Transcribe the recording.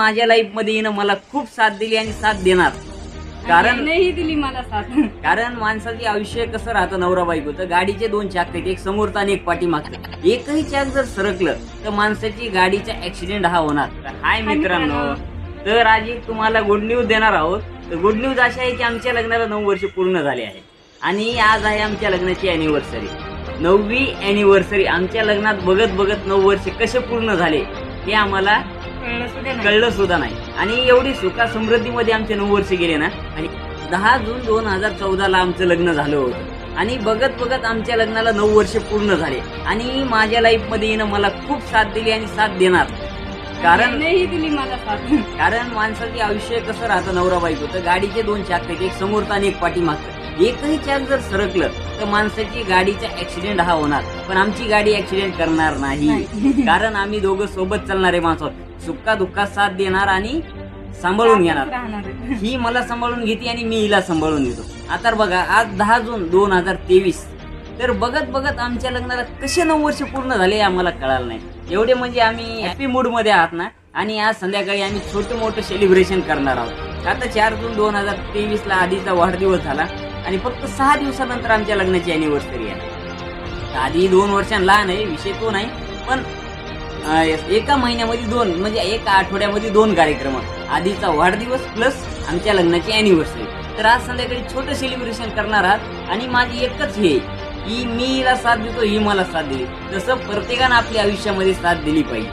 माझ्या लाईफ मध्ये येणं मला खूप साथ दिली आणि साथ देणार. कारण नाही दिली मला साथ. कारण माणसाचे आयुष्य कसं राहतं, नवरा बायकोचं गाडीचे दोन चाक आहेत, एक समोरचा आणि एक पाठीमागचं. एकही चाक जर सरकलं तर माणसाची गाडीचा ऍक्सिडेंट हा होणार. हाय मित्रांनो, तर आज एक तुम्हाला गुड न्यूज देणार आहोत. तर गुड न्यूज अशी आहे की आमच्या लग्नाला 9 वर्ष पूर्ण झाले आहे आणि आज आहे आमच्या लग्नाची अॅनिव्हर्सरी, 9वी अॅनिव्हर्सरी. आमच्या लग्नात बघत बघत 9 वर्ष कसे पूर्ण झाले हे आम्हाला कळलं सुद्धा नाही. आणि एवढी सुखा समृद्धीमध्ये आमचे 9 वर्ष गेले ना. आणि 10 जून 2014 ला आमचं लग्न झालं होतं आणि बघत बघत आमच्या लग्नाला 9 वर्ष पूर्ण झाले. आणि माझ्या लाईफ मध्ये येणं मला खूप साथ दिली आणि साथ देणार. कारण नाही दिली मला साथ. कारण माणसाचे आयुष्य कसं राहतं, नवरा बायकोचं गाडीचे दोन चाक आहेत, एक समोरचा आणि एक पाठीमागचं. एकही चाक जर सरकलं तर माणसाची गाडीचा ऍक्सिडेंट हा होणार. पण आमची गाडी ऍक्सिडेंट करणार नाही. कारण आम्ही दोघं सोबत चालणारे माणसं, सुखा दुःखात साथ देणार आणि सांभाळून घेणार. ही मला सांभाळून घेते आणि मी हिला सांभाळून घेतो. आता बघा, आज 10 जून 2023. तर बघत बघत आमच्या लग्नाला कसे 9 वर्ष पूर्ण झाले आम्हाला कळालं नाही. एवढे म्हणजे आम्ही हॅपी मूड मध्ये आहात ना. आणि आज संध्याकाळी आम्ही छोटं मोठं सेलिब्रेशन करणार आहोत. आता 4 जून 2023 ला आधीचा वाढदिवस झाला आणि फक्त 6 दिवसानंतर आमच्या लग्नाची अॅनिव्हर्सरी आहे. आधी 2 वर्षांनी लहान आहे, विषय तो नाही. पण एका महिन्यामध्ये 2 म्हणजे एका आठवड्यामध्ये 2 कार्यक्रम, आधीचा वाढदिवस प्लस आमच्या लग्नाची अॅनिव्हर्सरी. तर आज संध्याकाळी छोटं सेलिब्रेशन करणार आहात. आणि माझी एकच हे की मी हिला साथ देतो, ही मला साथ दिली. तसं प्रत्येकानं आपल्या आयुष्यामध्ये साथ दिली पाहिजे.